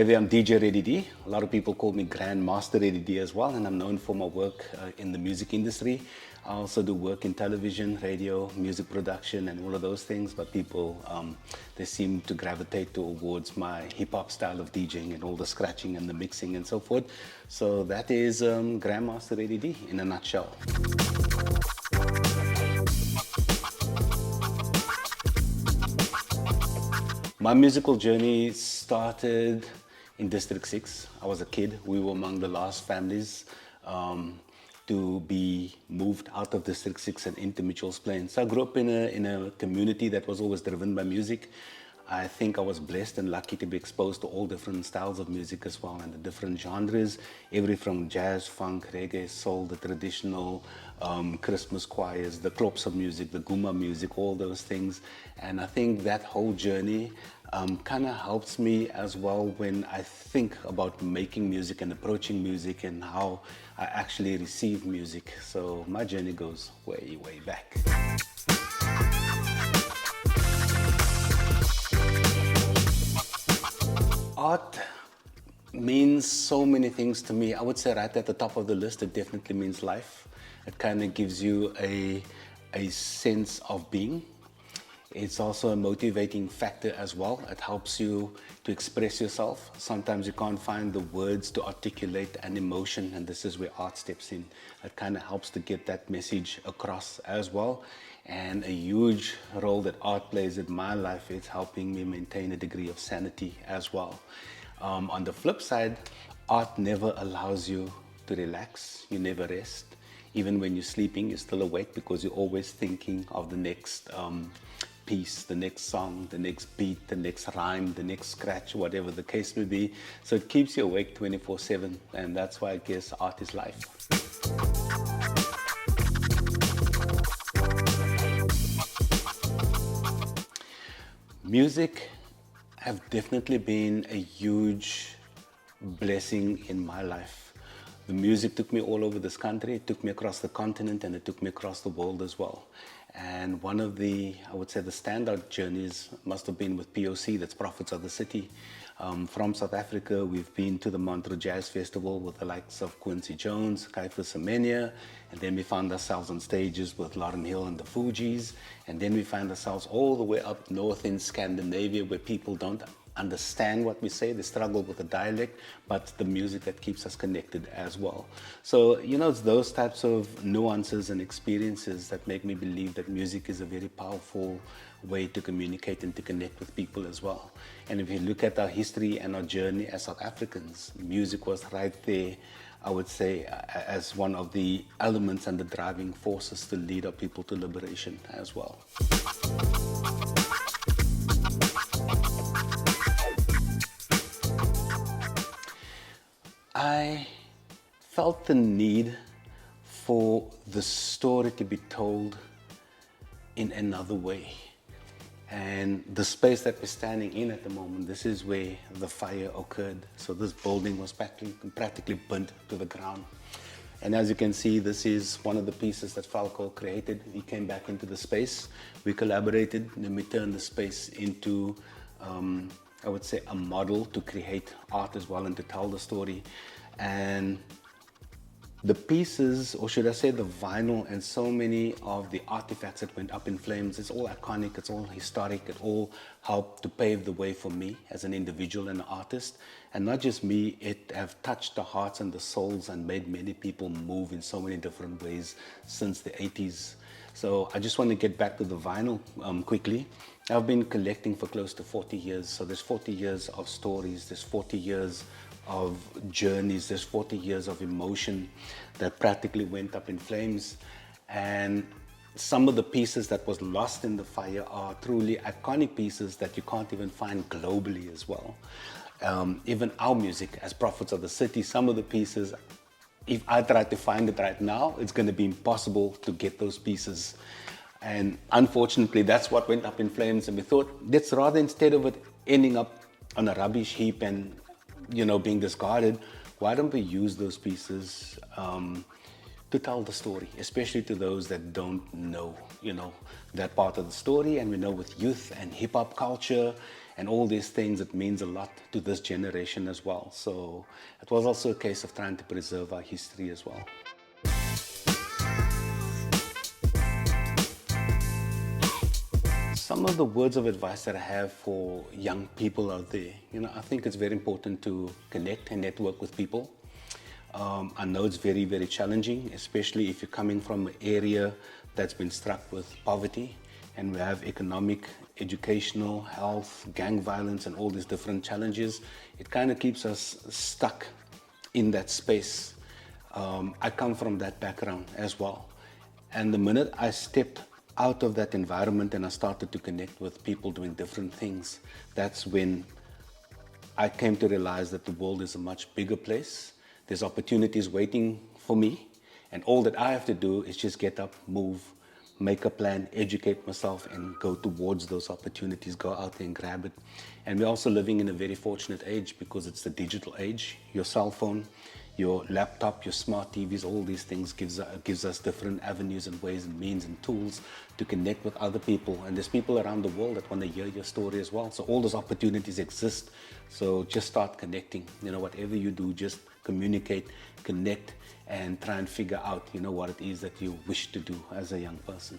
Hey there, I'm DJ Reddy D. A lot of people call me Grandmaster Reddy D as well, and I'm known for my work in the music industry. I also do work in television, radio, music production, and all of those things. But people, they seem to gravitate towards my hip hop style of DJing and all the scratching and the mixing and so forth. So that is Grandmaster Reddy D in a nutshell. My musical journey started in District 6. I was a kid. We were among the last families to be moved out of District 6 and into Mitchell's Plain. So I grew up in a community that was always driven by music. I think I was blessed and lucky to be exposed to all different styles of music as well, and the different genres, every from jazz, funk, reggae, soul, the traditional Christmas choirs, the klops of music, the guma music, all those things. And I think that whole journey kind of helps me as well when I think about making music and approaching music and how I actually receive music. So my journey goes way, way back. Art means so many things to me. I would say right at the top of the list, it definitely means life. It kind of gives you a sense of being. It's also a motivating factor as well. It helps you to express yourself. Sometimes you can't find the words to articulate an emotion, and this is where art steps in. It kind of helps to get that message across as well. And a huge role that art plays in my life is helping me maintain a degree of sanity as well. On the flip side, art never allows you to relax. You never rest. Even when you're sleeping, you're still awake because you're always thinking of the next piece, the next song, the next beat, the next rhyme, the next scratch, whatever the case may be. So it keeps you awake 24/7, and that's why I guess art is life. Music have definitely been a huge blessing in my life. The music took me all over this country, it took me across the continent, and it took me across the world as well. And one of the, I would say, the standout journeys must have been with POC, that's Prophets of the City. From South Africa, we've been to the Montreux Jazz Festival with the likes of Quincy Jones, Caiphus Semenya, and then we found ourselves on stages with Lauryn Hill and the Fugees, and then we find ourselves all the way up north in Scandinavia where people don't understand what we say, they struggle with the dialect, but the music that keeps us connected as well. So, you know, it's those types of nuances and experiences that make me believe that music is a very powerful way to communicate and to connect with people as well. And if you look at our history and our journey as South Africans, music was right there, I would say, as one of the elements and the driving forces to lead our people to liberation as well. I felt the need for the story to be told in another way. And the space that we're standing in at the moment, this is where the fire occurred. So this building was practically burnt to the ground. And as you can see, this is one of the pieces that Falco created. He came back into the space, we collaborated, and then we turned the space into I would say a model to create art as well and to tell the story. And the pieces, or should I say the vinyl and so many of the artifacts that went up in flames, it's all iconic, it's all historic, it all helped to pave the way for me as an individual and an artist. And not just me, it have touched the hearts and the souls and made many people move in so many different ways since the 80s. So I just want to get back to the vinyl quickly. I've been collecting for close to 40 years. So there's 40 years of stories, there's 40 years of journeys, there's 40 years of emotion that practically went up in flames. And some of the pieces that was lost in the fire are truly iconic pieces that you can't even find globally as well. Even our music as Prophets of the City, some of the pieces, if I try to find it right now, it's going to be impossible to get those pieces. And unfortunately, that's what went up in flames. And we thought, let's rather, instead of it ending up on a rubbish heap and, you know, being discarded, why don't we use those pieces to tell the story, especially to those that don't know, that part of the story. And we know with youth and hip hop culture and all these things, it means a lot to this generation as well. So it was also a case of trying to preserve our history as well. Some of the words of advice that I have for young people out there, I think it's very important to connect and network with people. I know it's very, very challenging, especially if you're coming from an area that's been struck with poverty, and we have economic, educational, health, gang violence, and all these different challenges. It kind of keeps us stuck in that space. I come from that background as well. And the minute I stepped out of that environment and I started to connect with people doing different things, that's when I came to realize that the world is a much bigger place. There's opportunities waiting for me, and all that I have to do is just get up, move, make a plan, educate myself, and go towards those opportunities, go out there and grab it. And we're also living in a very fortunate age because it's the digital age. Your cell phone, your laptop, your smart TVs, all these things gives us different avenues and ways and means and tools to connect with other people. And there's people around the world that want to hear your story as well. So all those opportunities exist. So just start connecting. Whatever you do, just communicate, connect, and try and figure out, what it is that you wish to do as a young person.